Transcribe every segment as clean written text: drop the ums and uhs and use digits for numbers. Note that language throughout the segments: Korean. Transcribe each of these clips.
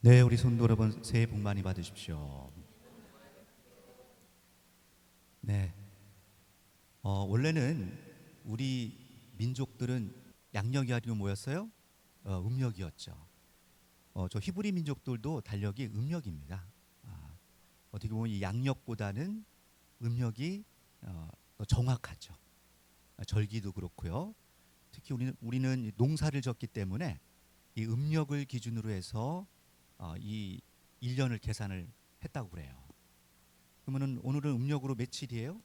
네, 우리 성도 여러분 새해 복 많이 받으십시오. 네, 원래는 우리 민족들은 양력이 아니고 뭐였어요? 음력이었죠. 저 히브리 민족들도 달력이 음력입니다. 어떻게 보면 이 양력보다는 음력이 더 정확하죠. 절기도 그렇고요. 특히 우리는 농사를 졌기 때문에 이 음력을 기준으로 해서 이 1년을 계산을 했다고 그래요. 그러면은 오늘은 음력으로 며칠이에요?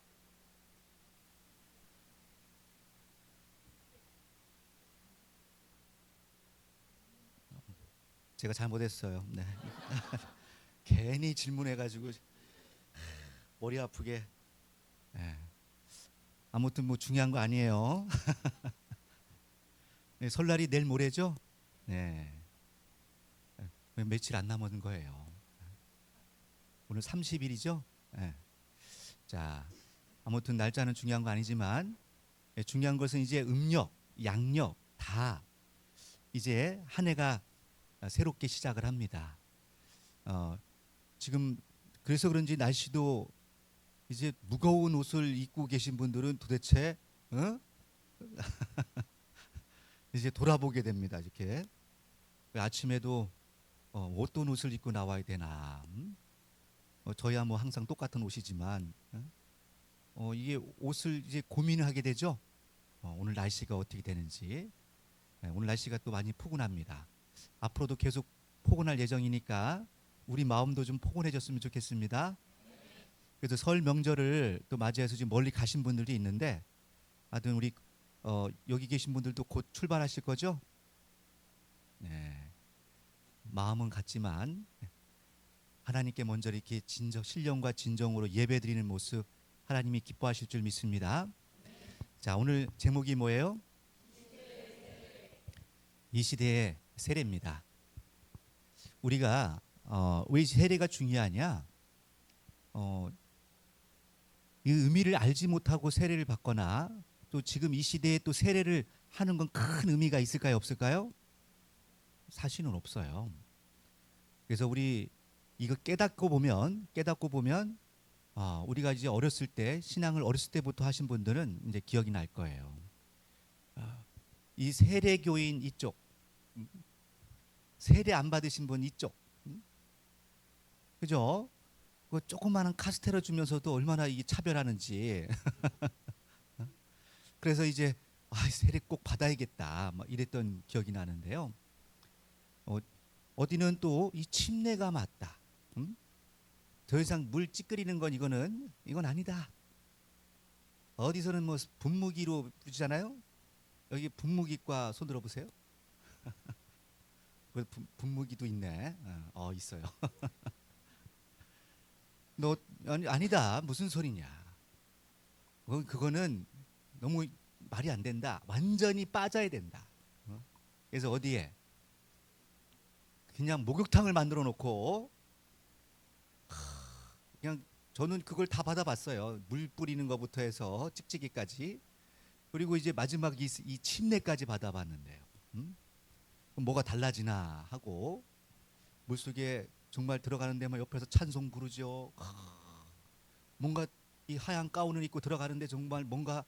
제가 잘못했어요. 네. 괜히 질문해가지고 머리 아프게. 네. 아무튼 뭐 중요한 거 아니에요. 네, 설날이 내일 모레죠? 네. 며칠 안 남은 거예요. 오늘 30일이죠? 네. 자, 아무튼 날짜는 중요한 거 아니지만 중요한 것은 이제 음력, 양력 다 이제 한 해가 새롭게 시작을 합니다. 어, 지금 그래서 그런지 날씨도 이제 무거운 옷을 입고 계신 분들은 도대체 어? 이제 돌아보게 됩니다. 이렇게 아침에도 어떤 옷을 입고 나와야 되나? 저야 뭐 항상 똑같은 옷이지만 이게 옷을 이제 고민을 하게 되죠. 오늘 날씨가 어떻게 되는지. 네, 오늘 날씨가 또 많이 포근합니다. 앞으로도 계속 포근할 예정이니까 우리 마음도 좀 포근해졌으면 좋겠습니다. 그래서 설 명절을 또 맞이해서 지금 멀리 가신 분들이 있는데, 하여튼 우리 여기 계신 분들도 곧 출발하실 거죠? 네, 마음은 같지만 하나님께 먼저 이렇게 신령과 진정으로 예배드리는 모습 하나님이 기뻐하실 줄 믿습니다. 자, 오늘 제목이 뭐예요? 이 시대의 세례입니다. 우리가 왜 세례가 중요하냐? 어, 이 의미를 알지 못하고 세례를 받거나 또 지금 이 시대에 또 세례를 하는 건 큰 의미가 있을까요, 없을까요? 사실은 없어요. 그래서 우리 이거 깨닫고 보면 우리가 이제 어렸을 때 신앙을 어렸을 때부터 하신 분들은 이제 기억이 날 거예요. 이 세례교인 이쪽, 세례 안 받으신 분 이쪽, 그죠? 그 조그마한 카스테라 주면서도 얼마나 이게 차별하는지. 그래서 이제 세례 꼭 받아야겠다, 막 이랬던 기억이 나는데요. 어, 어디는 또 이 침례가 맞다. 더 이상 물 찌끄리는 건 이건 아니다. 어디서는 뭐 분무기로 부르잖아요. 여기 분무기과 손 들어보세요. 그 분무기도 있네. 있어요. 너 아니다. 무슨 소리냐? 그거는 너무 말이 안 된다. 완전히 빠져야 된다. 그래서 어디에 그냥 목욕탕을 만들어 놓고 그냥 저는 그걸 다 받아봤어요. 물 뿌리는 것부터 해서 찍찍이까지. 그리고 이제 마지막 이 침례까지 받아봤는데요. 그럼 뭐가 달라지나 하고 물속에 정말 들어가는 데만 옆에서 찬송 부르죠. 뭔가 이 하얀 가운을 입고 들어가는데 정말 뭔가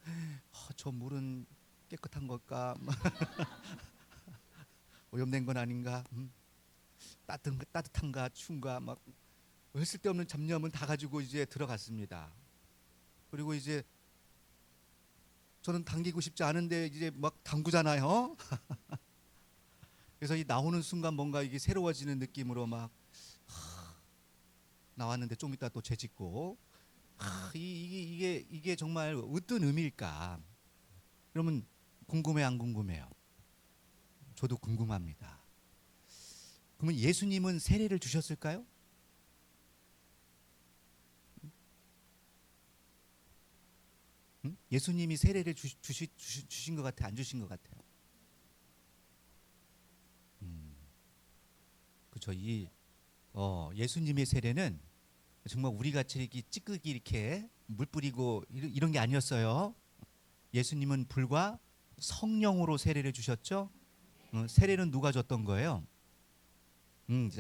저 물은 깨끗한 걸까? 오염된 건 아닌가? 따뜻한가 추운가 막 쓸데없는 잡념은 다 가지고 이제 들어갔습니다. 그리고 이제 저는 당기고 싶지 않은데 이제 막 담그잖아요. 그래서 이 나오는 순간 뭔가 이게 새로워지는 느낌으로 막 나왔는데 좀 이따 또 재짓고 이게 정말 어떤 의미일까? 그러면 궁금해 안 궁금해요? 저도 궁금합니다. 그러면 예수님은 세례를 주셨을까요? 예수님이 세례를 주신 것 같아, 안 주신 것 같아요? 그렇죠. 예수님의 세례는 정말 우리 같이 이렇게 찌끄기 이렇게 물 뿌리고 이런 게 아니었어요. 예수님은 불과 성령으로 세례를 주셨죠. 세례는 누가 줬던 거예요?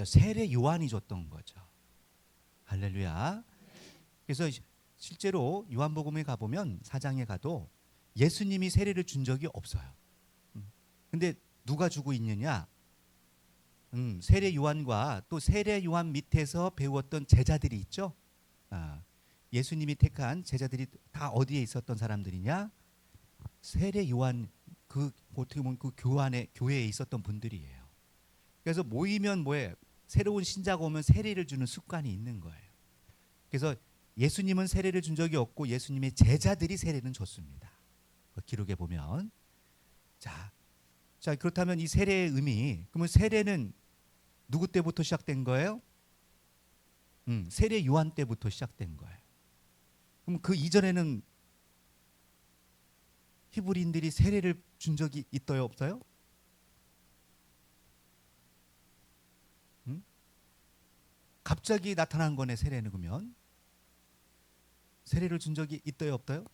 세례 요한이 줬던 거죠. 할렐루야. 그래서 실제로 요한복음에 가보면 4장에 가도 예수님이 세례를 준 적이 없어요. 근데 누가 주고 있느냐? 세례 요한과 또 세례 요한 밑에서 배웠던 제자들이 있죠. 예수님이 택한 제자들이 다 어디에 있었던 사람들이냐? 세례 요한 그 어떻게 보면 그 교회에 있었던 분들이에요. 그래서 모이면 뭐에 새로운 신자가 오면 세례를 주는 습관이 있는 거예요. 그래서 예수님은 세례를 준 적이 없고 예수님의 제자들이 세례는 줬습니다. 그 기록에 보면 자 그렇다면 이 세례의 의미, 그러면 세례는 누구 때부터 시작된 거예요? 세례 요한 때부터 시작된 거예요. 그럼 그 이전에는 히브리인들이 세례를 준 적이 있어요, 없어요? 갑자기 나타난 거네, 세례는. 그러면 세례를 준 적이 있어요, 없어요?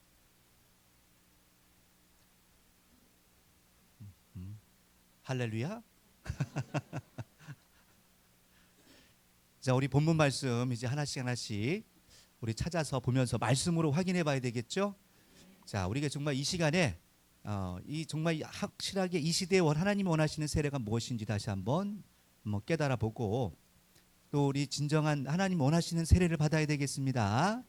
할렐루야. 자, 우리 본문 말씀 이제 하나씩 우리 찾아서 보면서 말씀으로 확인해 봐야 되겠죠? 자, 우리가 정말 이 시간에 이 정말 확실하게 이 시대에 하나님이 원하시는 세례가 무엇인지 다시 한번 깨달아 보고 또 우리 진정한 하나님 원하시는 세례를 받아야 되겠습니다.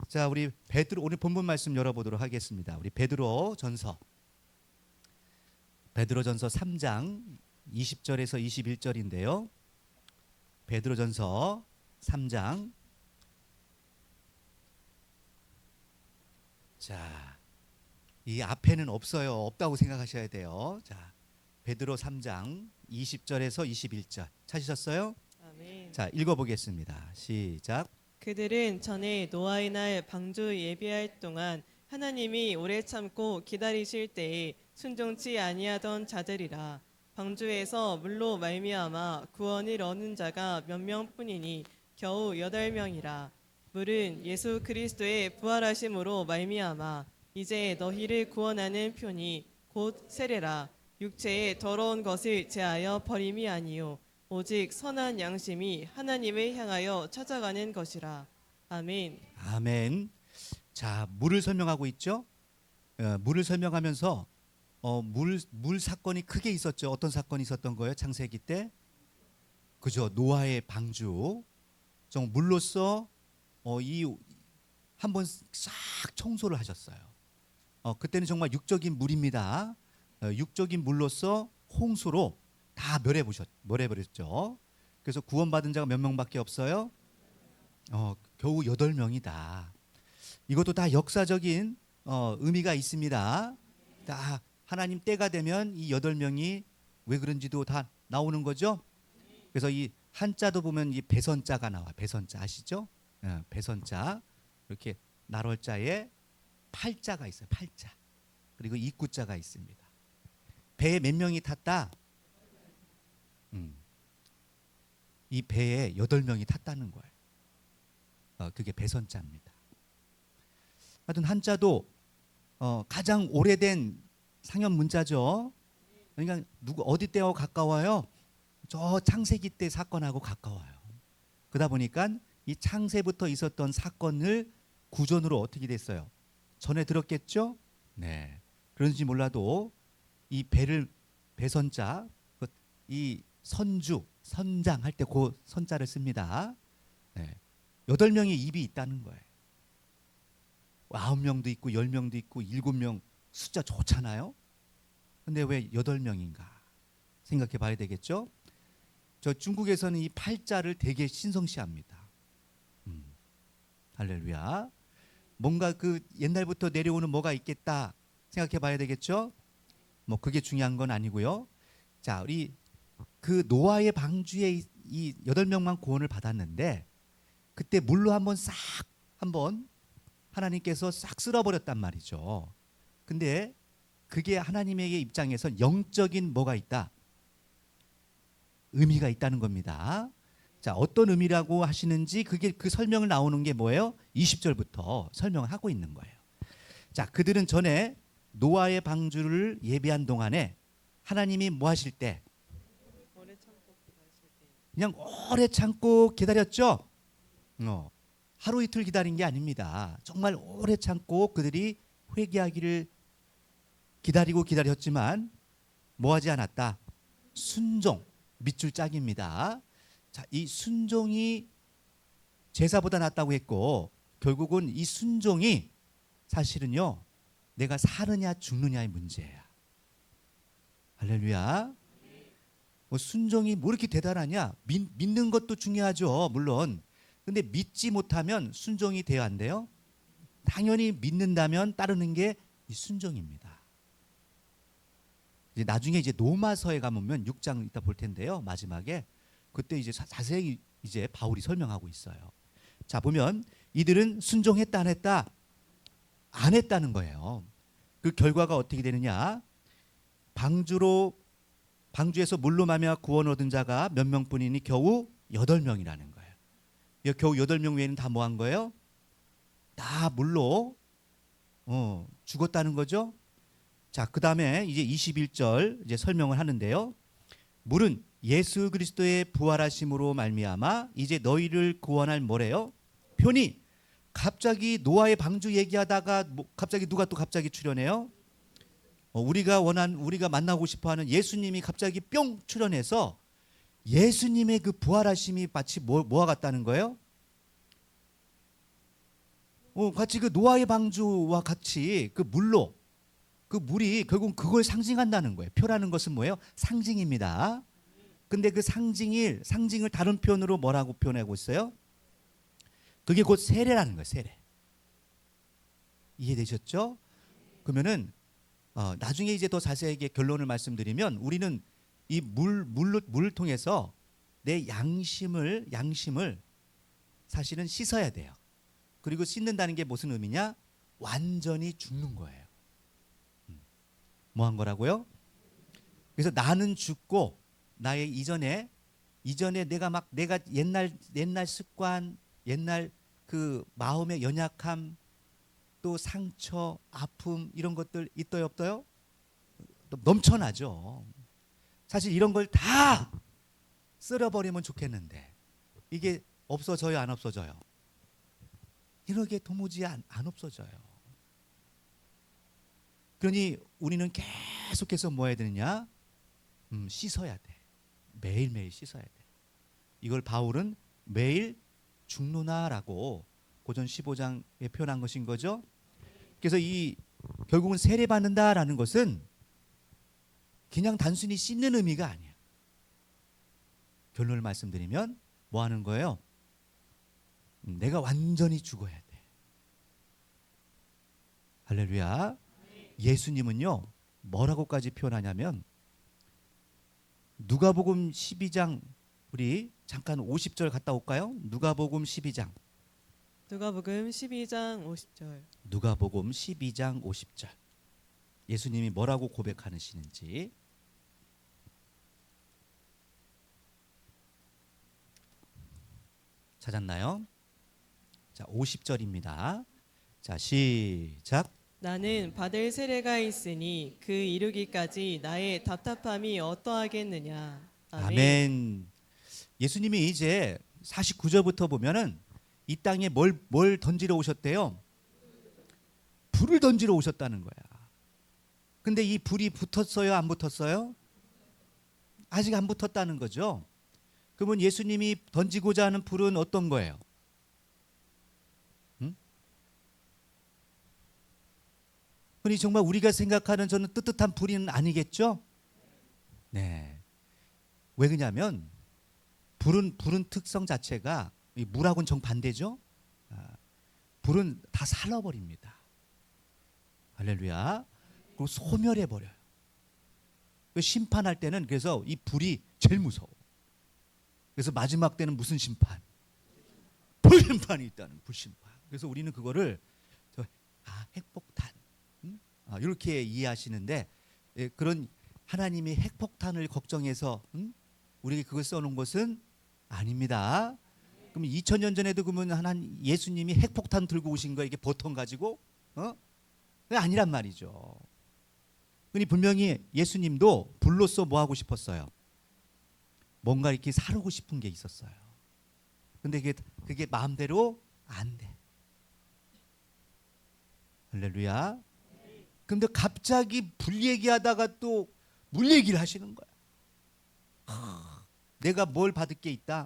자, 우리 베드로 오늘 본문 말씀 열어보도록 하겠습니다. 우리 베드로전서 3장 20절에서 21절인데요. 베드로전서 3장. 자, 이 앞에는 없어요. 없다고 생각하셔야 돼요. 자, 베드로 3장 20절에서 21절 찾으셨어요? 아멘. 자, 읽어보겠습니다. 시작. 그들은 전에 노아의 날 방주 예비할 동안 하나님이 오래 참고 기다리실 때에 순종치 아니하던 자들이라. 방주에서 물로 말미암아 구원을 얻는 자가 몇 명뿐이니 겨우 8명이라. 물은 예수 그리스도의 부활하심으로 말미암아 이제 너희를 구원하는 표니 곧 세례라. 육체의 더러운 것을 제하여 버림이 아니요 오직 선한 양심이 하나님을 향하여 찾아가는 것이라. 아멘. 아멘. 자, 물을 설명하고 있죠. 물을 설명하면서 물 사건이 크게 있었죠. 어떤 사건이 있었던 거예요? 창세기 때, 그죠? 노아의 방주. 정 물로써 이 한번 싹 청소를 하셨어요. 그때는 정말 육적인 물입니다. 육적인 물로써 홍수로 다 멸해버렸죠. 그래서 구원받은 자가 몇 명밖에 없어요? 겨우 8명이다. 이것도 다 역사적인 의미가 있습니다. 다 하나님 때가 되면 이 8명이 왜 그런지도 다 나오는 거죠. 그래서 이 한자도 보면 이 배선자가 나와. 배선자 아시죠? 배선자. 이렇게 나월자에 팔자가 있어요. 팔자. 그리고 입구자가 있습니다. 배에 몇 명이 탔다? 이 배에 8명이 탔다는 거예요. 그게 배선자입니다. 하여튼 한자도 가장 오래된 상형 문자죠. 그러니까 어디 때하고 가까워요? 저 창세기 때 사건하고 가까워요. 그러다 보니까 이 창세부터 있었던 사건을 구전으로 어떻게 됐어요? 전에 들었겠죠? 네. 그런지 몰라도 이 배선자, 이 선주, 선장 할 때 그 선자를 씁니다. 네. 8명의 입이 있다는 거예요. 9명도 있고 10명도 있고 7명 숫자 좋잖아요. 근데 왜 8명인가 생각해 봐야 되겠죠. 저 중국에서는 이 팔자를 되게 신성시합니다. 할렐루야. 뭔가 그 옛날부터 내려오는 뭐가 있겠다 생각해 봐야 되겠죠. 뭐 그게 중요한 건 아니고요. 자, 우리 그 노아의 방주에 이 8명만 구원을 받았는데 그때 물로 한번 하나님께서 싹 쓸어버렸단 말이죠. 근데 그게 하나님의 입장에서 영적인 뭐가 있다? 의미가 있다는 겁니다. 자, 어떤 의미라고 하시는지 그게 그 설명을 나오는 게 뭐예요? 20절부터 설명을 하고 있는 거예요. 자, 그들은 전에 노아의 방주를 예비한 동안에 하나님이 뭐 하실 때? 오래 참고 기다리실 때. 그냥 오래 참고 기다렸죠. 하루 이틀 기다린 게 아닙니다. 정말 오래 참고 그들이 회개하기를 기다리고 기다렸지만 뭐하지 않았다. 순종, 밑줄 짝입니다. 자, 이 순종이 제사보다 낫다고 했고 결국은 이 순종이 사실은요 내가 사느냐 죽느냐의 문제야. 할렐루야. 뭐 순종이 뭐 이렇게 대단하냐? 믿는 것도 중요하죠, 물론. 근데 믿지 못하면 순종이 돼야 안 돼요? 당연히 믿는다면 따르는 게 이 순종입니다. 이제 나중에 이제 로마서에 가보면 6장 이따 볼 텐데요, 마지막에 그때 이제 자세히 이제 바울이 설명하고 있어요. 자, 보면 이들은 순종했다 안 했다? 안 했다는 거예요. 그 결과가 어떻게 되느냐? 방주에서 물로 말미암아 구원 얻은 자가 몇 명뿐이니 겨우 8명이라는 거예요. 겨우 8명 외에는 다 뭐 한 거예요? 다 물로 죽었다는 거죠. 자, 그다음에 이제 21절 이제 설명을 하는데요. 물은 예수 그리스도의 부활하심으로 말미암아 이제 너희를 구원할 뭐래요? 표니 갑자기 노아의 방주 얘기하다가 갑자기 누가 또 갑자기 출연해요? 우리가 만나고 싶어하는 예수님이 갑자기 뿅 출연해서 예수님의 그 부활하심이 마치 뭐와 같다는 거예요? 같이 그 노아의 방주와 같이 그 물이 결국 그걸 상징한다는 거예요. 표라는 것은 뭐예요? 상징입니다. 근데 그 상징을 다른 표현으로 뭐라고 표현하고 있어요? 그게 곧 세례라는 거예요. 세례. 이해되셨죠? 그러면은 나중에 이제 더 자세하게 결론을 말씀드리면 우리는 이 물을 통해서 내 양심을 사실은 씻어야 돼요. 그리고 씻는다는 게 무슨 의미냐? 완전히 죽는 거예요. 뭐 한 거라고요? 그래서 나는 죽고 나의 이전에 내가 옛날 습관, 옛날 그 마음의 연약함, 또 상처, 아픔 이런 것들 있어요, 없어요? 넘쳐나죠. 사실 이런 걸 다 쓸어버리면 좋겠는데 이게 없어져요, 안 없어져요? 이런 게 도무지 안 없어져요. 그러니 우리는 계속해서 뭐 해야 되느냐? 씻어야 돼. 매일매일 씻어야 돼. 이걸 바울은 매일 죽노나라고 고전 15장에 표현한 것인 거죠. 그래서 결국은 세례받는다라는 것은 그냥 단순히 씻는 의미가 아니야. 결론을 말씀드리면 뭐 하는 거예요? 내가 완전히 죽어야 돼. 할렐루야. 예수님은요 뭐라고까지 표현하냐면 누가복음 12장 우리 잠깐 50절 갔다 올까요? 누가복음 12장. 누가복음 12장 50절. 누가복음 12장 50절. 예수님이 뭐라고 고백하시는지. 찾았나요? 자, 50절입니다. 자, 시작. 나는 받을 세례가 있으니 그 이루기까지 나의 답답함이 어떠하겠느냐. 아멘. 예수님이 이제 49절부터 보면은 이 땅에 뭘 던지러 오셨대요? 불을 던지러 오셨다는 거야. 근데 이 불이 붙었어요, 안 붙었어요? 아직 안 붙었다는 거죠. 그러면 예수님이 던지고자 하는 불은 어떤 거예요? 그러니 정말 우리가 생각하는 저는 뜨뜻한 불은 아니겠죠? 네. 왜 그러냐면 불은 특성 자체가 이 물하고는 정반대죠. 불은 다 살라버립니다. 할렐루야. 그리고 소멸해 버려요. 심판할 때는 그래서 이 불이 제일 무서워. 그래서 마지막 때는 무슨 심판? 불심판이 있다는 불심판. 그래서 우리는 그거를 핵폭탄 이렇게 이해하시는데 그런 하나님이 핵폭탄을 걱정해서 우리에게 그걸 써놓은 것은 아닙니다. 그럼 2000년 전에도 그러면 예수님이 핵폭탄 들고 오신 거 이게 보통 가지고 그게 아니란 말이죠. 그러니 분명히 예수님도 불로써 뭐 하고 싶었어요? 뭔가 이렇게 사르고 싶은 게 있었어요. 근데 그게 마음대로 안 돼. 할렐루야. 근데 갑자기 불 얘기하다가 또 물 얘기를 하시는 거야. 내가 뭘 받을 게 있다.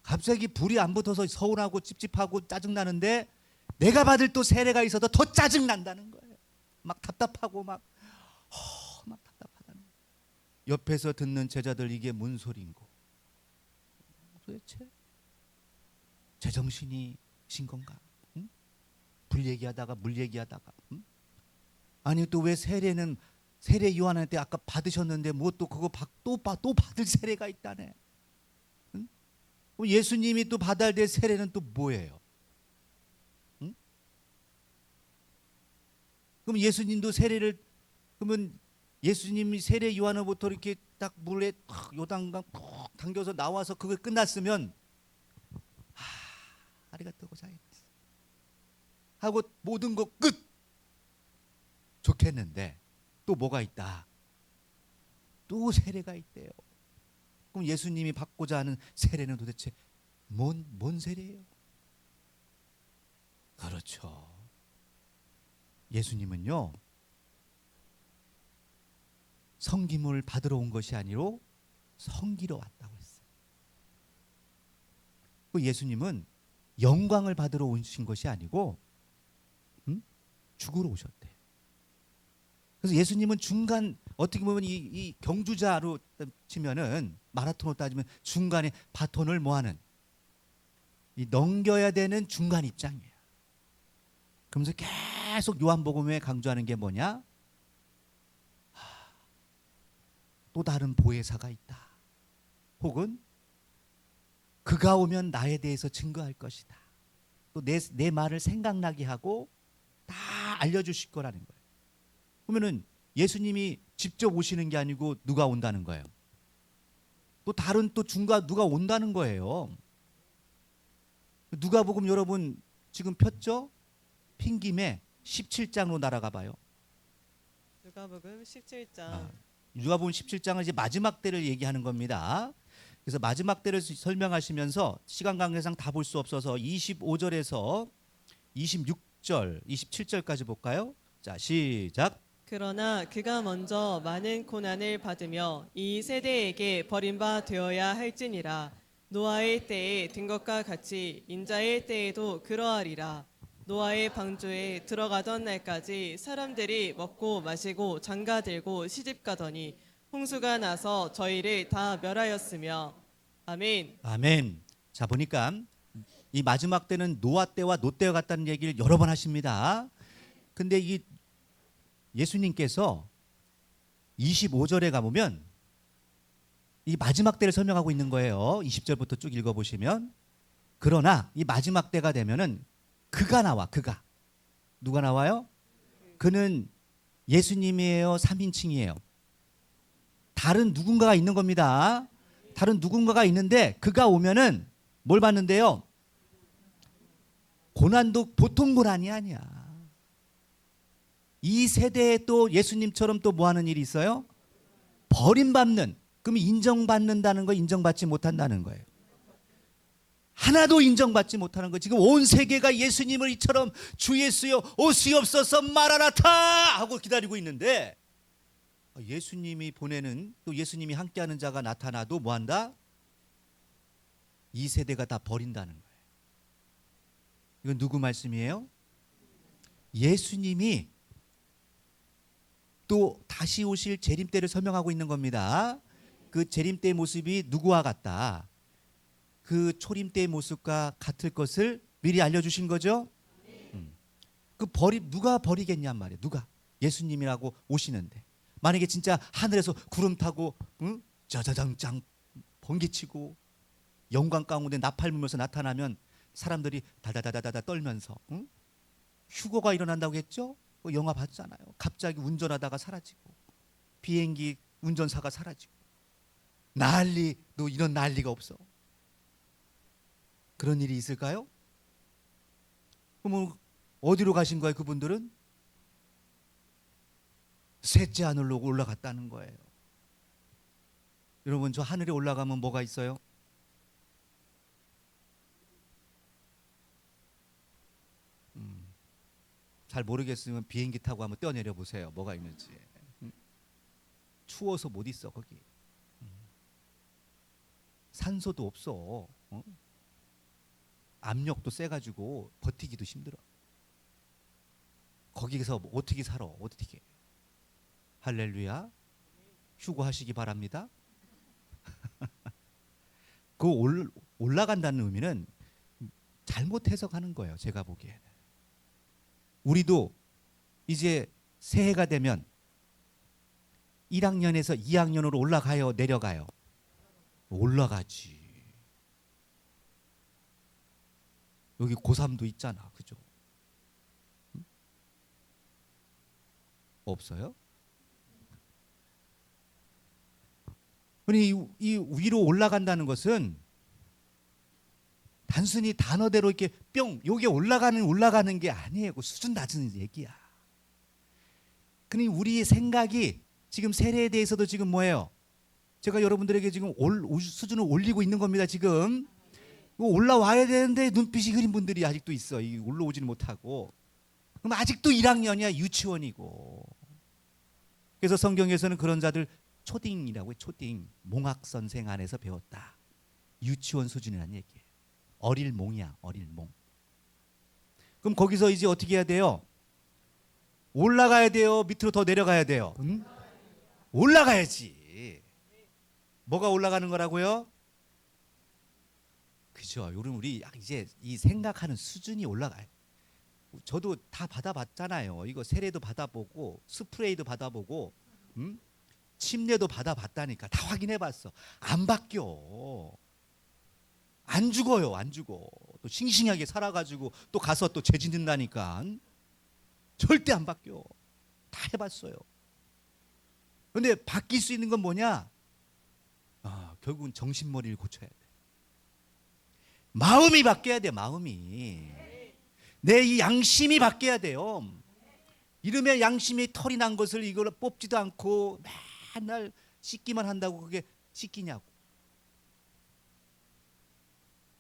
갑자기 불이 안 붙어서 서운하고 찝찝하고 짜증나는데 내가 받을 또 세례가 있어서 더 짜증난다는 거예요. 막 답답하고 막 답답하다는 거예요. 옆에서 듣는 제자들 이게 뭔 소리인고. 도대체 제정신이신 건가? 응? 불 얘기하다가 물 얘기하다가 응? 아니 또 왜 세례 요한한테 아까 받으셨는데 뭐 또 그거 또 받을 세례가 있다네. 응? 예수님이 또 받아야 될 세례는 또 뭐예요? 응? 그럼 예수님도 세례를 그러면 예수님이 세례 요한으로부터 이렇게 딱 물에 요단강 푹 당겨서 나와서 그거 끝났으면 아리가또 고자이마스 하고 모든 거 끝. 좋겠는데 또 뭐가 있다. 또 세례가 있대요. 그럼 예수님이 받고자 하는 세례는 도대체 뭔 세례예요? 그렇죠. 예수님은요 성김을 받으러 온 것이 아니로 성기러 왔다고 했어요. 그 예수님은 영광을 받으러 오신 것이 아니고 죽으러 오셨대. 그래서 예수님은 중간 어떻게 보면 이 경주자로 치면은 마라톤으로 따지면 중간에 바톤을 뭐하는 이 넘겨야 되는 중간 입장이에요. 그러면서 계속 요한복음에 강조하는 게 뭐냐? 또 다른 보혜사가 있다. 혹은 그가 오면 나에 대해서 증거할 것이다. 또 내 말을 생각나게 하고 다 알려주실 거라는 거예요. 그러면은 예수님이 직접 오시는 게 아니고 누가 온다는 거예요. 또 다른 또 누가 온다는 거예요. 누가복음 여러분 지금 폈죠? 핀 김에 17장으로 날아가 봐요. 누가복음 17장. 누가복음 17장은 이제 마지막 때를 얘기하는 겁니다. 그래서 마지막 때를 설명하시면서 시간 관계상 다 볼 수 없어서 25절에서 26절, 27절까지 볼까요? 자, 시작. 그러나 그가 먼저 많은 고난을 받으며 이 세대에게 버림바 되어야 할지니라. 노아의 때에 된 것과 같이 인자의 때에도 그러하리라. 노아의 방주에 들어가던 날까지 사람들이 먹고 마시고 장가들고 시집가더니 홍수가 나서 저희를 다 멸하였으며. 아멘. 아멘. 자, 보니까 이 마지막 때는 노아 때와 노 때와 같다는 얘기를 여러 번 하십니다. 근데 이 예수님께서 25절에 가보면 이 마지막 때를 설명하고 있는 거예요. 20절부터 쭉 읽어보시면 그러나 이 마지막 때가 되면은 그가 나와. 그가 누가 나와요? 그는 예수님이에요? 3인칭이에요? 다른 누군가가 있는 겁니다. 다른 누군가가 있는데 그가 오면은 뭘 받는데요? 고난도 보통 고난이 아니야. 이 세대에 또 예수님처럼 또 뭐 하는 일이 있어요? 버림받는. 그럼 인정받는다는 거 인정받지 못한다는 거예요. 하나도 인정받지 못하는 거. 지금 온 세계가 예수님을 이처럼 주 예수여 오시옵소서 마라나타 하고 기다리고 있는데 예수님이 보내는 또 예수님이 함께하는 자가 나타나도 뭐한다? 이 세대가 다 버린다는 거예요. 이건 누구 말씀이에요? 예수님이 또 다시 오실 재림 때를 설명하고 있는 겁니다. 그 재림 때의 모습이 누구와 같다? 그 초림 때의 모습과 같을 것을 미리 알려주신 거죠. 그 누가 버리겠냔 말이에요. 누가? 예수님이라고 오시는데 만약에 진짜 하늘에서 구름 타고 짜자장장 번개치고 영광 가운데 나팔 불면서 나타나면 사람들이 다다다다다 떨면서 휴거가 일어난다고 했죠? 영화 봤잖아요. 갑자기 운전하다가 사라지고 비행기 운전사가 사라지고 난리도 이런 난리가 없어. 그런 일이 있을까요? 그럼 어디로 가신 거예요? 그분들은 셋째 하늘로 올라갔다는 거예요. 여러분 저 하늘에 올라가면 뭐가 있어요? 잘 모르겠으면 비행기 타고 한번 뛰어내려 보세요. 뭐가 있는지. 음, 추워서 못 있어 거기. 산소도 없어. 압력도 세가지고 버티기도 힘들어. 거기서 어떻게 살아? 어떻게? 할렐루야. 휴거하시기 바랍니다. 그 올라간다는 의미는 잘못 해석하는 거예요. 제가 보기에는. 우리도 이제 새해가 되면 1학년에서 2학년으로 올라가요, 내려가요? 올라가지. 여기 고3도 있잖아. 그죠? 없어요? 그러니 이 위로 올라간다는 것은 단순히 단어대로 이렇게 뿅 요게 올라가는 게 아니에요. 그 수준 낮은 얘기야. 그러니 우리의 생각이 지금 세례에 대해서도 지금 뭐예요? 제가 여러분들에게 지금 수준을 올리고 있는 겁니다. 지금 올라와야 되는데 눈빛이 흐린 분들이 아직도 있어. 올라오지는 못하고. 그럼 아직도 1학년이야. 유치원이고. 그래서 성경에서는 그런 자들 초딩이라고 해요. 초딩. 몽학 선생 안에서 배웠다. 유치원 수준이라는 얘기예요. 어릴 몽이야. 어릴 몽. 그럼 거기서 이제 어떻게 해야 돼요? 올라가야 돼요? 밑으로 더 내려가야 돼요? 응? 올라가야지. 뭐가 올라가는 거라고요? 그죠? 여러분 우리 이제 이 생각하는 수준이 올라가요. 저도 다 받아봤잖아요. 이거 세례도 받아보고 스프레이도 받아보고 침례도 받아봤다니까. 다 확인해봤어. 안 바뀌어. 안 죽어요. 안 죽어. 또 싱싱하게 살아가지고 또 가서 또 죄 짓는다니까. 절대 안 바뀌어. 다 해봤어요. 그런데 바뀔 수 있는 건 뭐냐? 결국은 정신머리를 고쳐야 돼. 마음이 바뀌어야 돼. 마음이. 내 이 양심이 바뀌어야 돼요. 이러면 양심이 털이 난 것을 이걸 뽑지도 않고 맨날 씻기만 한다고 그게 씻기냐고.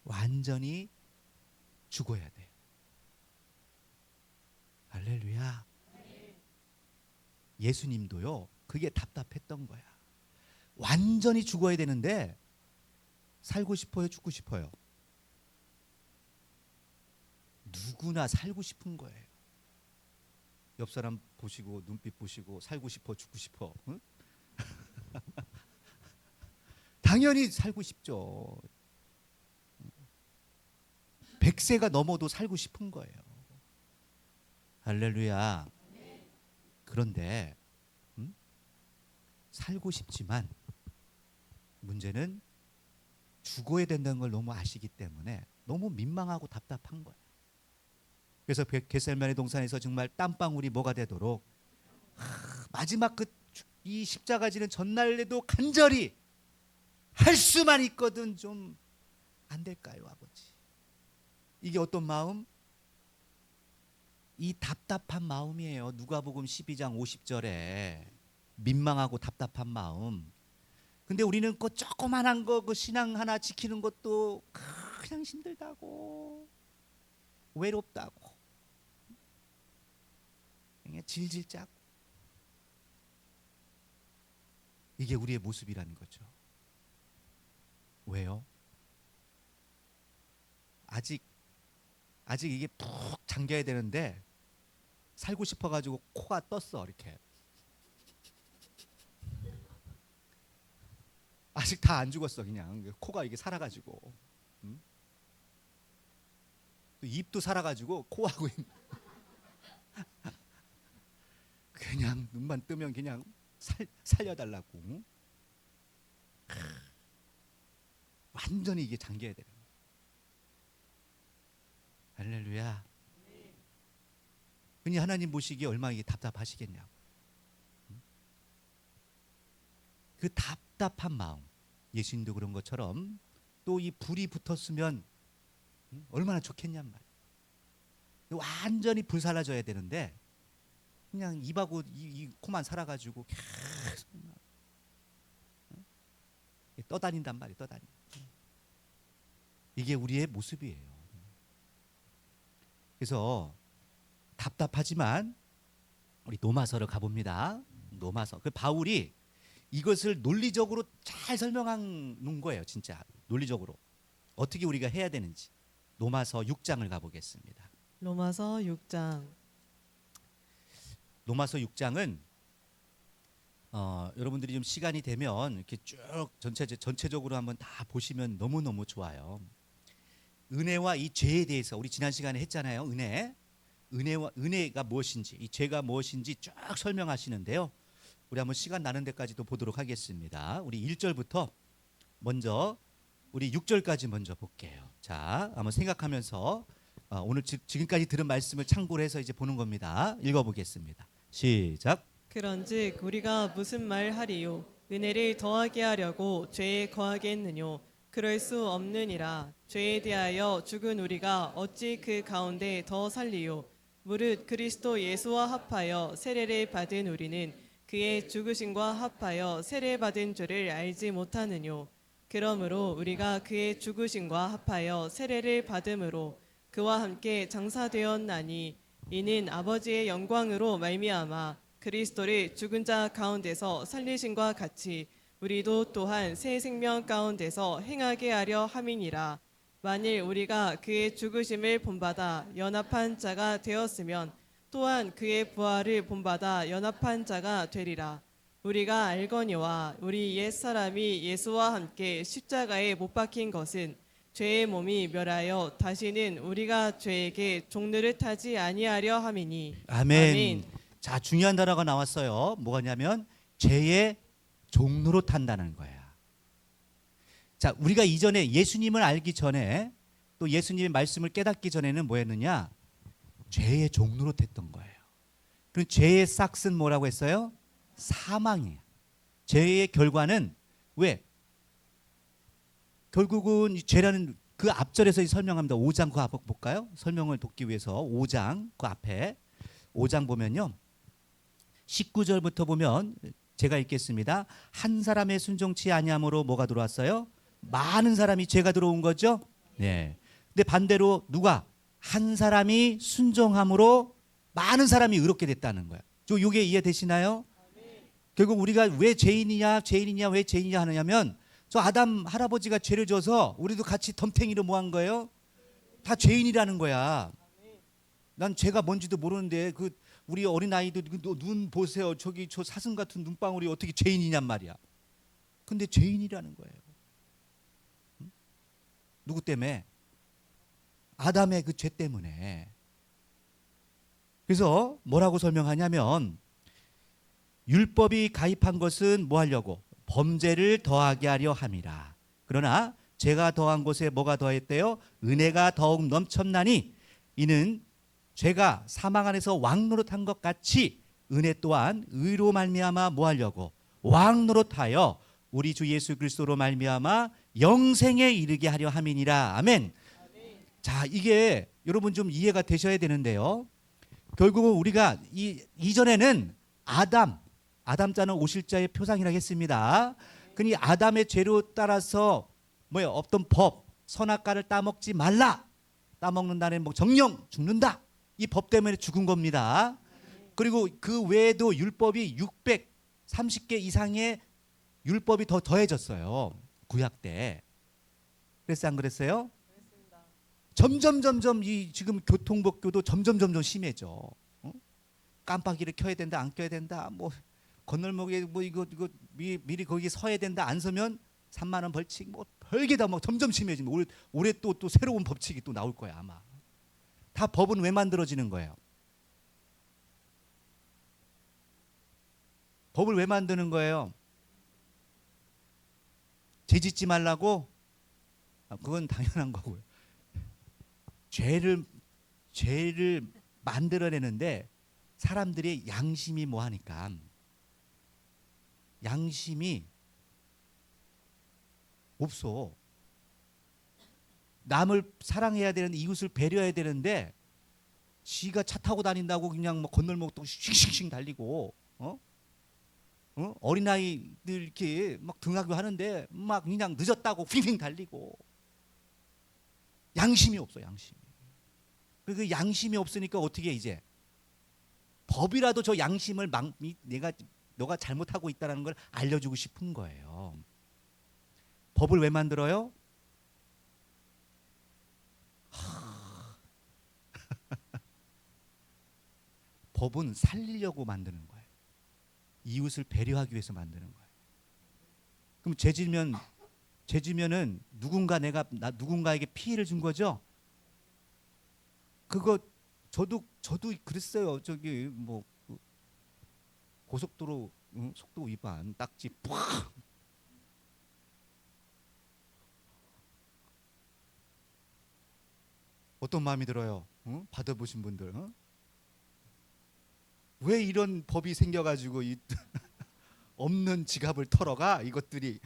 완전히 죽어야 돼. 할렐루야. 예수님도요. 그게 답답했던 거야. 완전히 죽어야 되는데 살고 싶어요, 죽고 싶어요? 누구나 살고 싶은 거예요. 옆 사람 보시고 눈빛 보시고 살고 싶어, 죽고 싶어. 응? 당연히 살고 싶죠. 100세가 넘어도 살고 싶은 거예요. 할렐루야. 그런데 살고 싶지만 문제는 죽어야 된다는 걸 너무 아시기 때문에 너무 민망하고 답답한 거예요. 그래서 겟세마네 동산에서 정말 땀방울이 뭐가 되도록 마지막 이 십자가 지는 전날에도 간절히 할 수만 있거든 좀 안 될까요, 아버지? 이게 어떤 마음? 이 답답한 마음이에요. 누가복음 12장 50절에 민망하고 답답한 마음. 근데 우리는 그 조그만한 거 그 신앙 하나 지키는 것도 그냥 힘들다고 외롭다고 그냥 질질 짜고. 이게 우리의 모습이라는 거죠. 왜요? 아직 이게 푹 잠겨야 되는데 살고 싶어가지고 코가 떴어 이렇게. 아직 다 안 죽었어. 그냥 코가 이게 살아가지고 또 입도 살아가지고 코하고 그냥 눈만 뜨면 그냥 살려달라고. 완전히 이게 잠겨야 되는 거예요. 할렐루야. 그니 하나님 보시기에 얼마나 이게 답답하시겠냐고. 그 답답한 마음. 예수님도 그런 것처럼 또 이 불이 붙었으면 얼마나 좋겠냔 말이에요. 완전히 불살라져야 되는데 그냥 입하고 이 코만 살아가지고 계속 떠다닌단 말이에요. 떠다니. 이게 우리의 모습이에요. 그래서 답답하지만 우리 로마서를 가봅니다. 로마서. 그 바울이 이것을 논리적으로 잘 설명한 거예요. 진짜 논리적으로 어떻게 우리가 해야 되는지. 로마서 6장을 가보겠습니다. 로마서 6장. 로마서 6장은 여러분들이 좀 시간이 되면 이렇게 쭉 전체적으로 한번 다 보시면 너무너무 좋아요. 은혜와 이 죄에 대해서 우리 지난 시간에 했잖아요. 은혜가 무엇인지, 이 죄가 무엇인지 쭉 설명하시는데요. 우리 한번 시간 나는 데까지도 보도록 하겠습니다. 우리 1절부터 먼저 우리 6절까지 먼저 볼게요. 자, 한번 생각하면서 오늘 지금까지 들은 말씀을 참고로 해서 이제 보는 겁니다. 읽어보겠습니다. 시작. 그런즉 우리가 무슨 말 하리요? 은혜를 더하게 하려고 죄에 거하게 했느뇨? 그럴 수 없느니라. 죄에 대하여 죽은 우리가 어찌 그 가운데 더 살리요? 무릇 그리스도 예수와 합하여 세례를 받은 우리는 그의 죽으심과 합하여 세례받은 줄을 알지 못하느뇨? 그러므로 우리가 그의 죽으심과 합하여 세례를 받음으로 그와 함께 장사되었나니 이는 아버지의 영광으로 말미암아 그리스도를 죽은 자 가운데서 살리심과 같이 우리도 또한 새 생명 가운데서 행하게 하려 함이니라. 만일 우리가 그의 죽으심을 본받아 연합한 자가 되었으면 또한 그의 부활을 본받아 연합한 자가 되리라. 우리가 알거니와 우리 옛사람이 예수와 함께 십자가에 못 박힌 것은 죄의 몸이 멸하여 다시는 우리가 죄에게 종노릇 하지 아니하려 함이니. 아멘. 아멘. 자, 중요한 단어가 나왔어요. 뭐냐면 죄의 종로로 탄다는 거야. 자, 우리가 이전에 예수님을 알기 전에 또 예수님의 말씀을 깨닫기 전에는 뭐였느냐? 죄의 종로로 탔던 거예요. 그럼 죄의 싹은 뭐라고 했어요? 사망이에요. 죄의 결과는 왜? 결국은 죄라는 그 앞절에서 설명합니다. 5장 그 앞에 볼까요? 설명을 돕기 위해서 5장 그 앞에 5장 보면요. 19절부터 보면 제가 읽겠습니다. 한 사람의 순종치 아니함으로 뭐가 들어왔어요? 많은 사람이 죄가 들어온 거죠. 네. 근데 반대로 누가 한 사람이 순종함으로 많은 사람이 의롭게 됐다는 거예요. 이게 이해되시나요? 결국 우리가 왜 죄인이냐 하느냐면 저 아담 할아버지가 죄를 져서 우리도 같이 덤탱이로 뭐 한 거예요? 다 죄인이라는 거야. 난 죄가 뭔지도 모르는데 그 우리 어린 아이도 눈 보세요. 저기 저 사슴 같은 눈방울이 어떻게 죄인이냔 말이야. 근데 죄인이라는 거예요. 응? 누구 때문에? 아담의 그 죄 때문에. 그래서 뭐라고 설명하냐면 율법이 가입한 것은 뭐 하려고? 범죄를 더하게 하려 함이라. 그러나 죄가 더한 곳에 뭐가 더했대요? 은혜가 더욱 넘쳤나니 이는 죄가 사망 안에서 왕노릇한 것 같이 은혜 또한 의로 말미암아 뭐 하려고? 왕노릇하여 우리 주 예수 그리스도로 말미암아 영생에 이르게 하려 함이니라. 아멘. 자, 이게 여러분 좀 이해가 되셔야 되는데요. 결국은 우리가 이전에는 아담자는 오실자의 표상이라고 했습니다. 그니 아담의 죄로 따라서 어떤 법, 선악과를 따먹지 말라. 따먹는다는 정령 죽는다. 이 법 때문에 죽은 겁니다. 그리고 그 외에도 율법이 630개 이상의 율법이 더해졌어요. 구약 때. 그랬어요, 안 그랬어요? 점점 이 지금 교통법규도 점점 심해져. 깜빡이를 켜야 된다, 안 켜야 된다. 건널목에 이거 미리 거기 서야 된다, 안 서면 3만 원 벌칙. 별게 다 점점 심해지면 올해 또 새로운 법칙이 또 나올 거야 아마. 다 법은 왜 만들어지는 거예요? 법을 왜 만드는 거예요? 죄 짓지 말라고? 그건 당연한 거고요. 죄를 만들어내는데 사람들의 양심이 뭐 하니까 양심이 없어. 남을 사랑해야 되는데 이웃을 배려해야 되는데 지가 차 타고 다닌다고 그냥 건널목 또 씩씩씩 달리고 어린아이들 이렇게 막 등하교 하는데 막 그냥 늦었다고 휘휘 달리고 양심이 없어, 양심이. 그 양심이 없으니까 어떻게 이제 법이라도 저 양심을 너가 잘못하고 있다는 걸 알려주고 싶은 거예요. 법을 왜 만들어요? 법은 살리려고 만드는 거예요. 이웃을 배려하기 위해서 만드는 거예요. 그럼 죄지면은 누군가에게 피해를 준 거죠. 그거 저도 그랬어요. 저기 뭐 고속도로 속도 위반 딱지 팍. 어떤 마음이 들어요? 받아보신 분들. 왜 이런 법이 생겨가지고 없는 지갑을 털어가 이것들이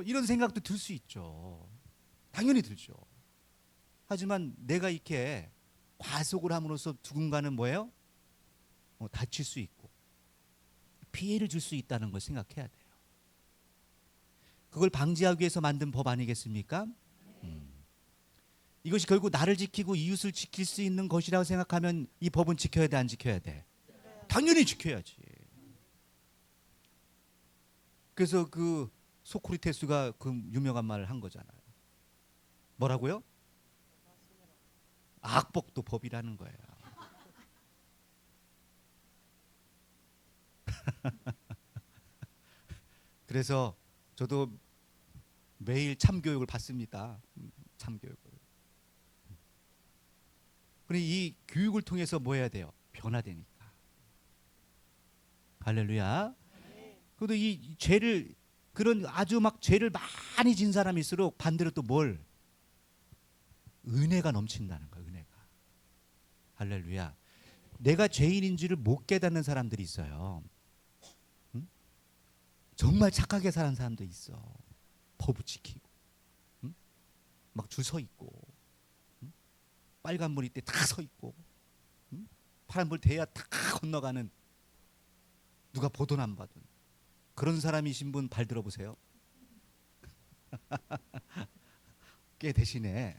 이런 생각도 들 수 있죠. 당연히 들죠. 하지만 내가 이렇게 과속을 함으로써 누군가는 뭐예요? 다칠 수 있고 피해를 줄 수 있다는 걸 생각해야 돼요. 그걸 방지하기 위해서 만든 법 아니겠습니까? 이것이 결국 나를 지키고 이웃을 지킬 수 있는 것이라고 생각하면 이 법은 지켜야 돼, 안 지켜야 돼? 당연히 지켜야지. 그래서 그 소크라테스가 그 유명한 말을 한 거잖아요. 뭐라고요? 악법도 법이라는 거예요. 그래서 저도 매일 참교육을 받습니다. 참교육을. 근데 이 교육을 통해서 뭐 해야 돼요? 변화되니까. 할렐루야. 그래도 이 죄를 그런 아주 막 죄를 많이 진 사람일수록 반대로 또 뭘? 은혜가 넘친다는 거예요. 은혜가. 할렐루야. 내가 죄인인 줄을 못 깨닫는 사람들이 있어요. 응? 정말 착하게 사는 사람도 있어. 법을 지키고, 응? 막 줄 서 있고, 응? 빨간불 이때 다 서 있고, 응? 파란불 돼야 다 건너가는, 누가 보든 안 봐든 그런 사람이신 분 발 들어보세요. 꽤 되시네.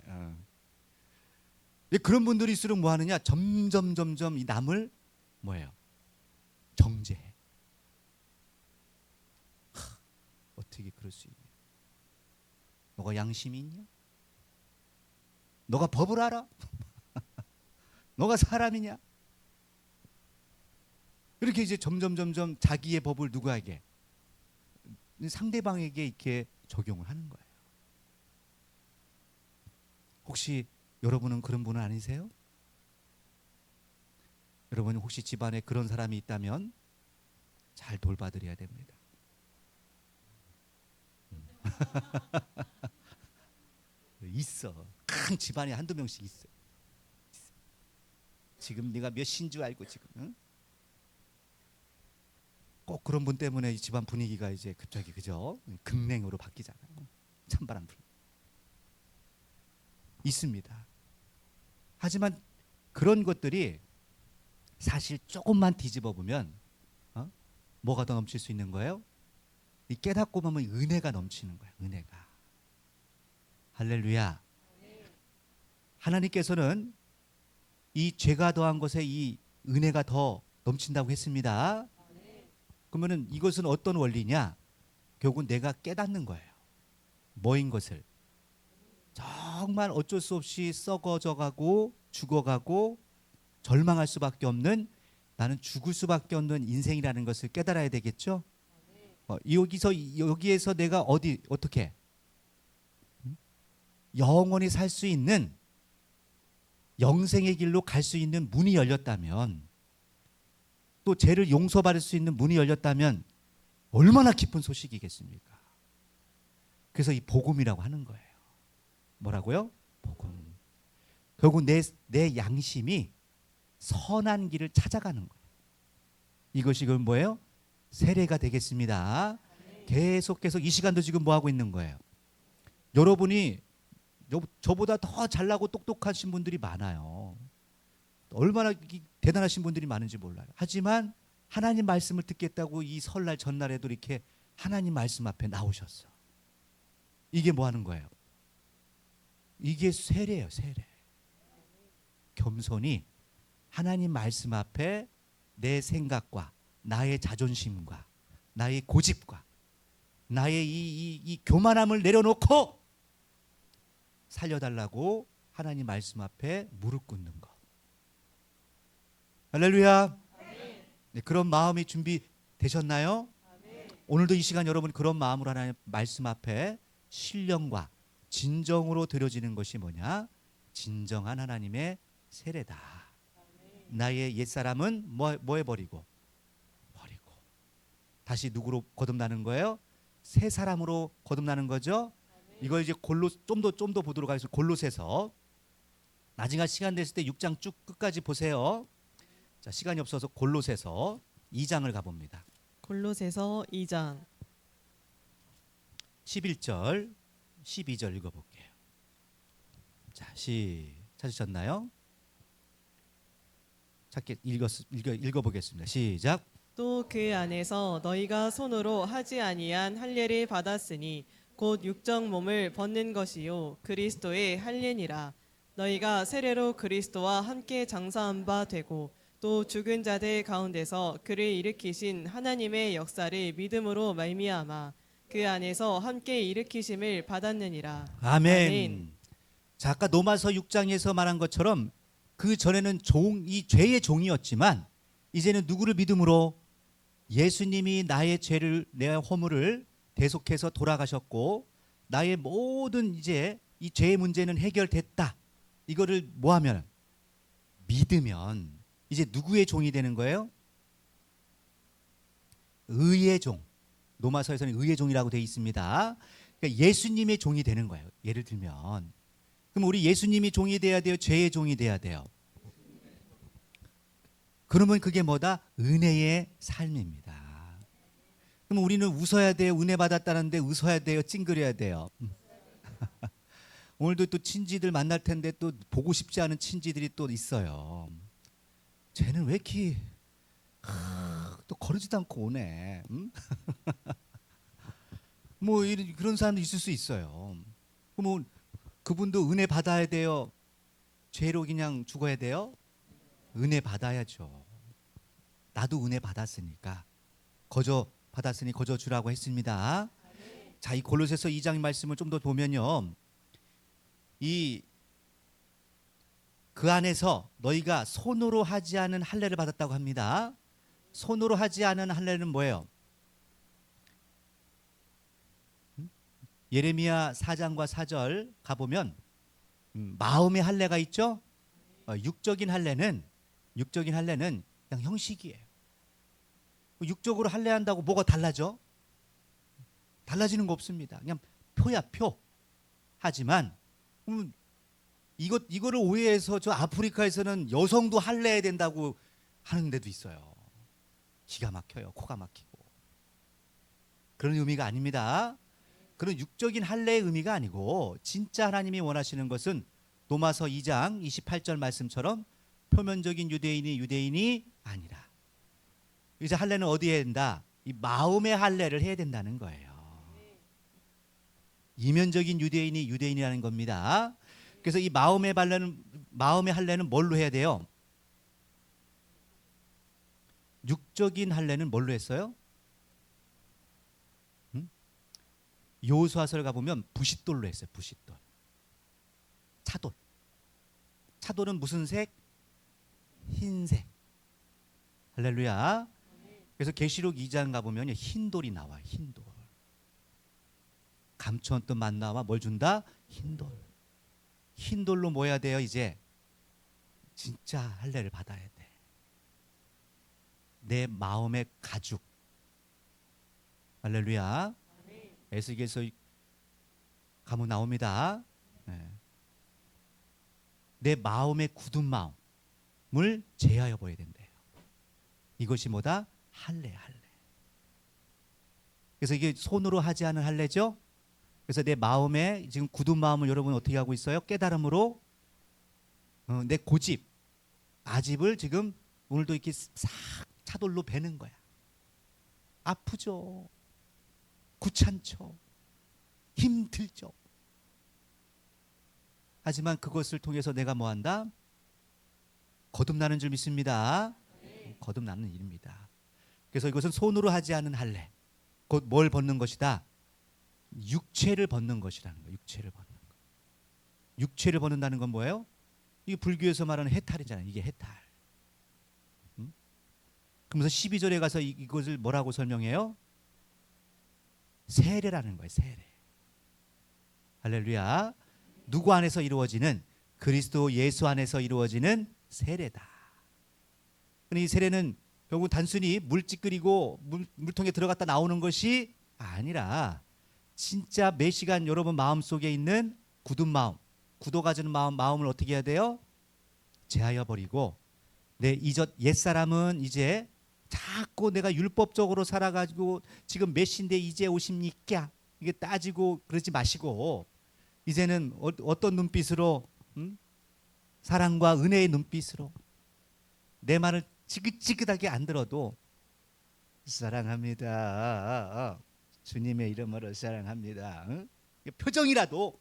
그런 분들이 있을수록 뭐 하느냐? 점점 이 남을 뭐예요? 정죄해. 어떻게 그럴 수 있냐? 너가 양심이 있냐? 너가 법을 알아? 너가 사람이냐? 이렇게 이제 점점 자기의 법을 누구에게? 상대방에게 이렇게 적용을 하는 거예요. 혹시 여러분은 그런 분은 아니세요? 여러분이 혹시 집안에 그런 사람이 있다면 잘 돌봐드려야 됩니다. 있어. 큰 집안에 한두 명씩 있어. 지금 네가 몇 시인 줄 알고 지금. 응? 꼭 그런 분 때문에 이 집안 분위기가 이제 갑자기 그죠? 긍랭으로 바뀌잖아요. 찬바람 불. 있습니다. 하지만 그런 것들이 사실 조금만 뒤집어 보면 뭐가 더 넘칠 수 있는 거예요? 이 깨닫고 보면 은혜가 넘치는 거예요. 은혜가. 할렐루야. 하나님께서는 이 죄가 더한 것에 이 은혜가 더 넘친다고 했습니다. 그러면은 이것은 어떤 원리냐? 결국 내가 깨닫는 거예요. 뭐인 것을. 정말 어쩔 수 없이 썩어져 가고 죽어가고 절망할 수밖에 없는, 나는 죽을 수밖에 없는 인생이라는 것을 깨달아야 되겠죠. 여기에서 내가 어떻게 영원히 살 수 있는 영생의 길로 갈 수 있는 문이 열렸다면, 또 죄를 용서받을 수 있는 문이 열렸다면 얼마나 기쁜 소식이겠습니까? 그래서 이 복음이라고 하는 거예요. 뭐라고요? 복음. 결국 내 양심이 선한 길을 찾아가는 거예요. 이것이 그럼 뭐예요? 세례가 되겠습니다. 계속 이 시간도 지금 뭐 하고 있는 거예요? 여러분이 저보다 더 잘나고 똑똑하신 분들이 많아요. 얼마나 대단하신 분들이 많은지 몰라요. 하지만 하나님 말씀을 듣겠다고 이 설날 전날에도 이렇게 하나님 말씀 앞에 나오셨어. 이게 뭐 하는 거예요? 이게 세례예요, 세례. 겸손히 하나님 말씀 앞에 내 생각과 나의 자존심과 나의 고집과 나의 이 교만함을 내려놓고 살려달라고 하나님 말씀 앞에 무릎 꿇는 것. 할렐루야. 네, 그런 마음이 준비되셨나요? 오늘도 이 시간 여러분 그런 마음으로 하나님 말씀 앞에 신령과 진정으로 드려지는 것이 뭐냐? 진정한 하나님의 세례다. 나의 옛사람은 뭐 해버리고? 버리고. 다시 누구로 거듭나는 거예요? 새 사람으로 거듭나는 거죠. 이걸 이제 좀 더 보도록 하겠습니다. 골로새서. 나중에 시간 됐을 때 6장 쭉 끝까지 보세요. 자, 시간이 없어서 골로새서 2장을 가봅니다. 골로새서 2장 11절, 12절 읽어볼게요. 자, 찾으셨나요? 읽어보겠습니다. 시작. 또 그 안에서 너희가 손으로 하지 아니한 할례를 받았으니 곧 육적 몸을 벗는 것이요 그리스도의 할례니라. 너희가 세례로 그리스도와 함께 장사한 바 되고 또 죽은 자들 가운데서 그를 일으키신 하나님의 역사를 믿음으로 말미암아 그 안에서 함께 일으키심을 받았느니라. 아멘. 자, 아까 로마서 6장에서 말한 것처럼 그 전에는 이 죄의 종이었지만 이제는 누구를 믿음으로? 예수님이 나의 죄를, 내 허물을 대속해서 돌아가셨고 나의 모든 이제 이 죄의 문제는 해결됐다. 이거를 뭐하면? 믿으면 이제 누구의 종이 되는 거예요? 의의 종. 로마서에서는 의의 종이라고 되어 있습니다. 그러니까 예수님의 종이 되는 거예요. 예를 들면 그럼 우리 예수님이 종이 돼야 돼요? 죄의 종이 돼야 돼요? 그러면 그게 뭐다? 은혜의 삶입니다. 그럼 우리는 웃어야 돼요? 은혜 받았다는데 웃어야 돼요? 찡그려야 돼요? 오늘도 또 친지들 만날 텐데 또 보고 싶지 않은 친지들이 또 있어요. 쟤는 왜 이렇게 또 거르지도 않고 오네. 뭐 그런 사람도 있을 수 있어요. 그럼 그분도 은혜 받아야 돼요? 죄로 그냥 죽어야 돼요? 은혜 받아야죠. 나도 은혜 받았으니까 받았으니 거저 주라고 했습니다. 자, 이 골로새서 2장 말씀을 좀 더 보면요. 그 안에서 너희가 손으로 하지 않은 할례를 받았다고 합니다. 손으로 하지 않은 할례는 뭐예요? 예레미야 4장과 4절 가보면 마음의 할례가 있죠. 육적인 할례는 그냥 형식이에요. 육적으로 할례한다고 뭐가 달라져? 달라지는 거 없습니다. 그냥 표야, 표. 하지만 이거를 오해해서 저 아프리카에서는 여성도 할례해야 된다고 하는 데도 있어요. 기가 막혀요. 코가 막히고. 그런 의미가 아닙니다. 그런 육적인 할례의 의미가 아니고 진짜 하나님이 원하시는 것은 로마서 2장 28절 말씀처럼 표면적인 유대인이 아니라 이제 할례는 어디에 해야 된다? 이 마음의 할례를 해야 된다는 거예요. 이면적인 유대인이라는 겁니다. 그래서 이 마음의 할례는 뭘로 해야 돼요? 육적인 할례는 뭘로 했어요? 여호수아서를 가보면 부싯돌로 했어요. 부싯돌. 차돌은 무슨 색? 흰색. 할렐루야. 그래서 계시록 2장 가보면 흰돌이 나와요. 흰돌. 감추었던 만나와 뭘 준다? 흰돌. 흰돌로 뭐 해야 돼요? 이제 진짜 할례를 받아야 돼. 내 마음의 가죽. 할렐루야. 에스겔서 가면 나옵니다. 네. 내 마음의 굳은 마음을 제하여 보여야 된대요. 이것이 뭐다? 할례. 그래서 이게 손으로 하지 않은 할례죠. 그래서 내 마음에 지금 굳은 마음을 여러분 어떻게 하고 있어요? 깨달음으로 내 고집, 아집을 지금 오늘도 이렇게 싹 차돌로 베는 거야. 아프죠. 귀찮죠. 힘들죠. 하지만 그것을 통해서 내가 뭐한다? 거듭나는 줄 믿습니다. 거듭나는 일입니다. 그래서 이것은 손으로 하지 않은 할례. 곧 뭘 벗는 것이다? 육체를 벗는 것이라는 거예요. 육체를 벗는 것. 육체를 벗는다는 건 뭐예요? 이게 불교에서 말하는 해탈이잖아요. 이게 해탈. 그러면서 12절에 가서 이것을 뭐라고 설명해요? 세례라는 거예요. 세례. 할렐루야. 누구 안에서 이루어지는? 그리스도 예수 안에서 이루어지는 세례다. 이 세례는 결국 단순히 물 찌끄리고 물통에 들어갔다 나오는 것이 아니라 진짜 매 시간 여러분 마음속에 있는 굳은 마음, 굳어가지는 마음을 어떻게 해야 돼요? 제하여 버리고 내 이전 옛사람은 이제 자꾸 내가 율법적으로 살아가지고 지금 몇 시인데 이제 오십니까? 이게 따지고 그러지 마시고 이제는 어떤 눈빛으로 사랑과 은혜의 눈빛으로 내 말을 지긋지긋하게 안 들어도 사랑합니다. 주님의 이름으로 사랑합니다. 표정이라도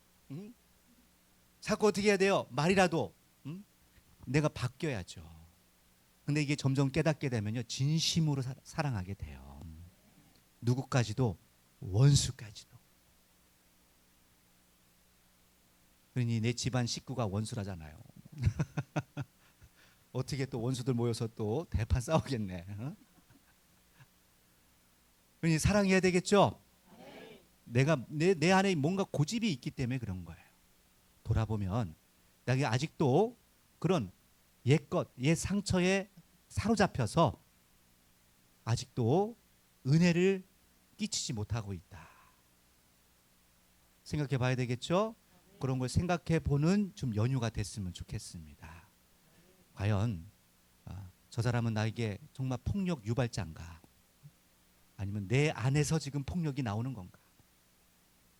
자꾸 어떻게 해야 돼요? 말이라도 내가 바뀌어야죠. 근데 이게 점점 깨닫게 되면요 진심으로 사랑하게 돼요. 누구까지도 원수까지도. 그러니 내 집안 식구가 원수라잖아요. 어떻게 또 원수들 모여서 또 대판 싸우겠네. 그러니 사랑해야 되겠죠. 내가 내 안에 뭔가 고집이 있기 때문에 그런 거예요. 돌아보면 내가 아직도 그런 옛것, 옛 상처에 사로잡혀서 아직도 은혜를 끼치지 못하고 있다. 생각해 봐야 되겠죠? 그런 걸 생각해 보는 좀 연휴가 됐으면 좋겠습니다. 과연 저 사람은 나에게 정말 폭력 유발자인가? 아니면 내 안에서 지금 폭력이 나오는 건가?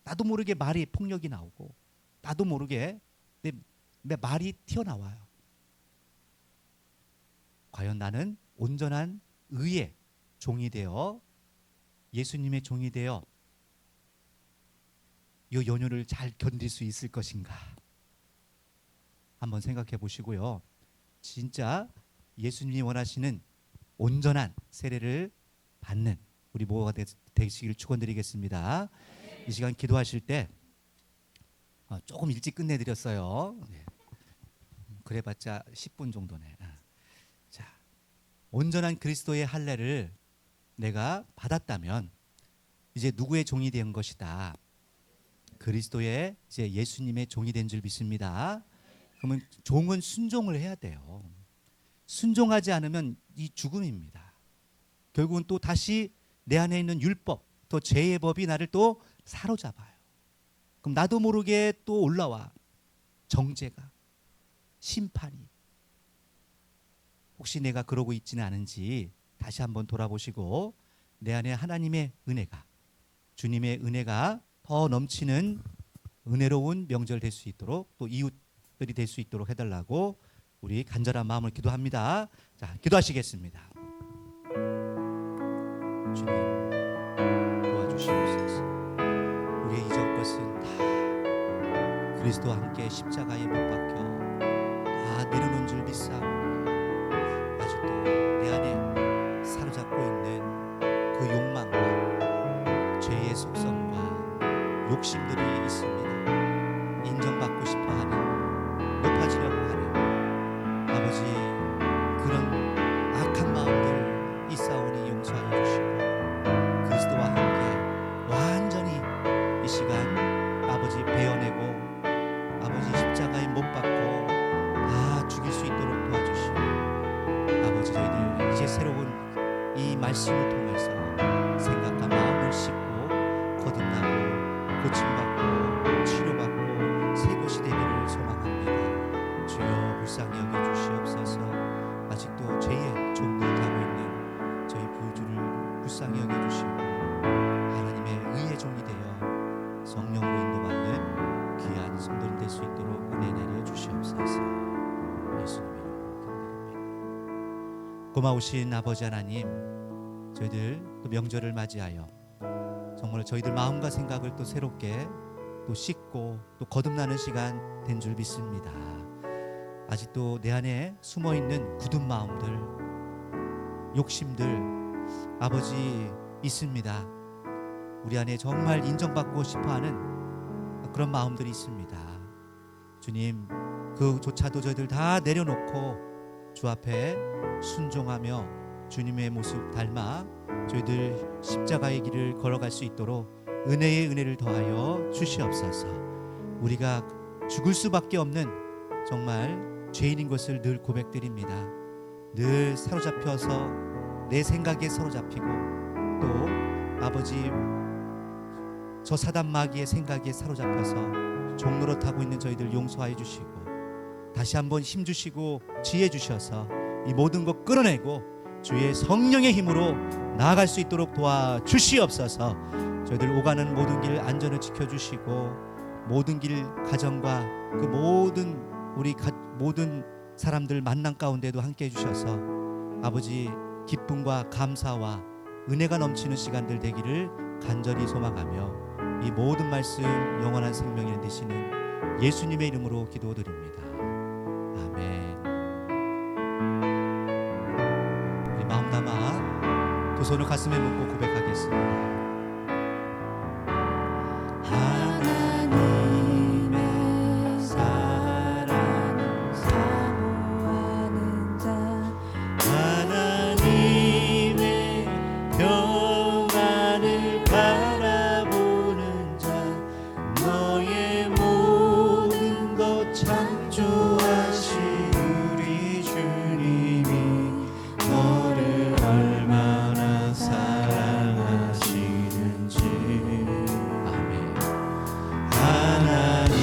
나도 모르게 말이 폭력이 나오고 나도 모르게 내 말이 튀어나와요. 과연 나는 온전한 의의 종이 되어 예수님의 종이 되어 이 연휴를 잘 견딜 수 있을 것인가? 한번 생각해 보시고요. 진짜 예수님이 원하시는 온전한 세례를 받는 우리 모두가 되시기를 축원드리겠습니다. 이 시간 기도하실 때 조금 일찍 끝내드렸어요. 그래봤자 10분 정도네. 자, 온전한 그리스도의 할례를 내가 받았다면 이제 누구의 종이 된 것이다? 그리스도의 이제 예수님의 종이 된 줄 믿습니다. 그러면 종은 순종을 해야 돼요. 순종하지 않으면 이 죽음입니다. 결국은 또 다시 내 안에 있는 율법, 또 죄의 법이 나를 또 사로잡아요. 그럼 나도 모르게 또 올라와 정죄가, 심판이. 혹시 내가 그러고 있지는 않은지 다시 한번 돌아보시고 내 안에 하나님의 은혜가, 주님의 은혜가 더 넘치는 은혜로운 명절 될 수 있도록 또 이웃들이 될 수 있도록 해달라고 우리 간절한 마음을 기도합니다. 자, 기도하시겠습니다. 주님 도와주시옵소서. 우리의 이전 것은 다 그리스도와 함께 십자가에 못 박혀 다 내려놓은 줄 믿사오니 아직도 내 안에 사로잡고 있는 그 욕망과 죄의 속성과 욕심들이 있습니다. 인정받고 싶어하는, 높아지려고 하는 아버지 그런 악한 마음들 있사오니 용서하여 주시고 그리스도와 함께 완전히 이 시간 아버지 베어내고 아버지 십자가에 못 박고 다 죽일 수 있도록 도와주시고 아버지 저희들 이제 새로운 이 말씀을 통해서 생각과 마음을 씻고 거듭나고 고침받고 고마우신 아버지 하나님, 저희들 또 명절을 맞이하여 정말 저희들 마음과 생각을 또 새롭게 또 씻고 또 거듭나는 시간 된 줄 믿습니다. 아직도 내 안에 숨어있는 굳은 마음들, 욕심들 아버지 있습니다. 우리 안에 정말 인정받고 싶어하는 그런 마음들이 있습니다. 주님, 그조차도 저희들 다 내려놓고 주 앞에 순종하며 주님의 모습 닮아 저희들 십자가의 길을 걸어갈 수 있도록 은혜의 은혜를 더하여 주시옵소서. 우리가 죽을 수밖에 없는 정말 죄인인 것을 늘 고백드립니다. 늘 사로잡혀서 내 생각에 사로잡히고 또 아버지 저 사단 마귀의 생각에 사로잡혀서 종노릇하고 있는 저희들 용서하여 주시고 다시 한번 힘 주시고 지혜 주셔서 이 모든 것 끌어내고 주의 성령의 힘으로 나아갈 수 있도록 도와주시옵소서. 저희들 오가는 모든 길 안전을 지켜주시고 모든 길 가정과 그 모든 우리 모든 사람들 만남 가운데도 함께 해주셔서 아버지 기쁨과 감사와 은혜가 넘치는 시간들 되기를 간절히 소망하며 이 모든 말씀 영원한 생명이 되시는 예수님의 이름으로 기도드립니다. 아멘. 우리 마음 담아 두 손을 가슴에 묻고 고백하겠습니다. 하나님의 사랑을 사모하는 자, 하나님의 평안을 바라보는 자, 너의 모든 것 창조하신 우리 주님이 너를 얼마나 사랑하시는지. 아멘. 하나님께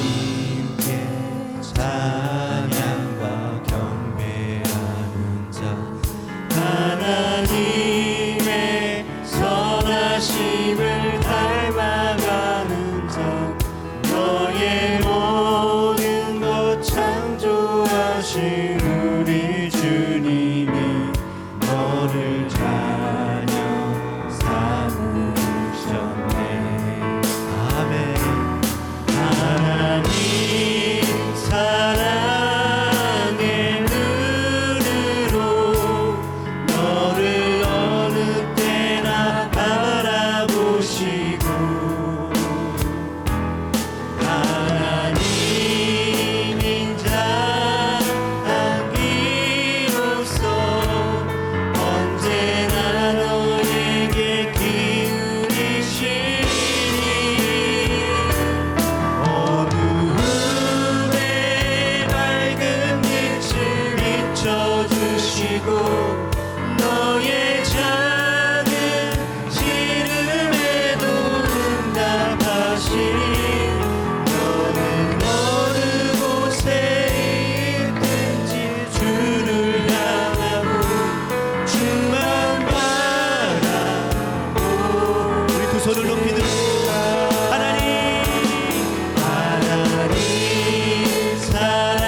찬양과 경배하는 자, 하나님의 선하심을 닮아가는 자, 너의 모든 것 창조하신 우리 주님이 너를 자녀 삼으셨네. 아멘. 하나님 사랑의 눈으로 너를 어느 때나 바라보시고 하나님인 자 함기로서 언제나 너에게 기울이시니 어두움에 밝은 빛을 비춰주시고 너의 작은 시름에도 응답하시니 너는 어느 곳에 있든지 주를 향하고 주만 바라보. 우리 두 손을 높이 들고 하나님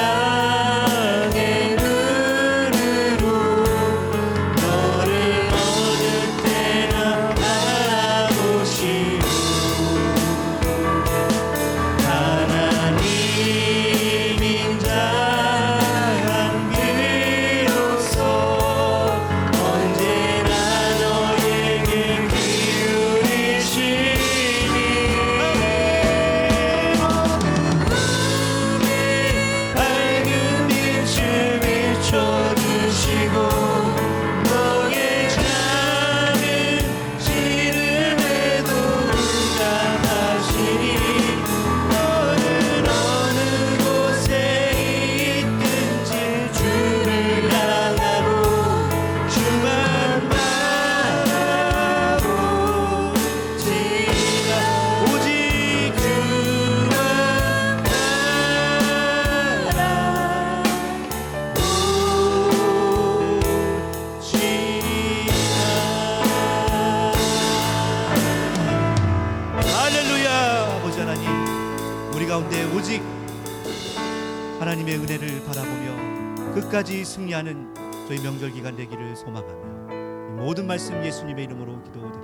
사랑의 눈으로 너를 어느 때나 바라보시고 하나님인 자 함기로서 언제나 너에게 기울이시니 밝은 빛을 비춰주시고 너의 작은 시름에도 응답하시니 너는 어느 곳에 있든지 주를 향하고 주만 바라보지라. 오직 주만 할렐루야. 아버지 하나님, 우리 가운데 오직 하나님의 은혜를 바라보며 끝까지 승리하는 저희 명절 기간 되기를 소망하며 이 모든 말씀 예수님의 이름으로 기도드립니다.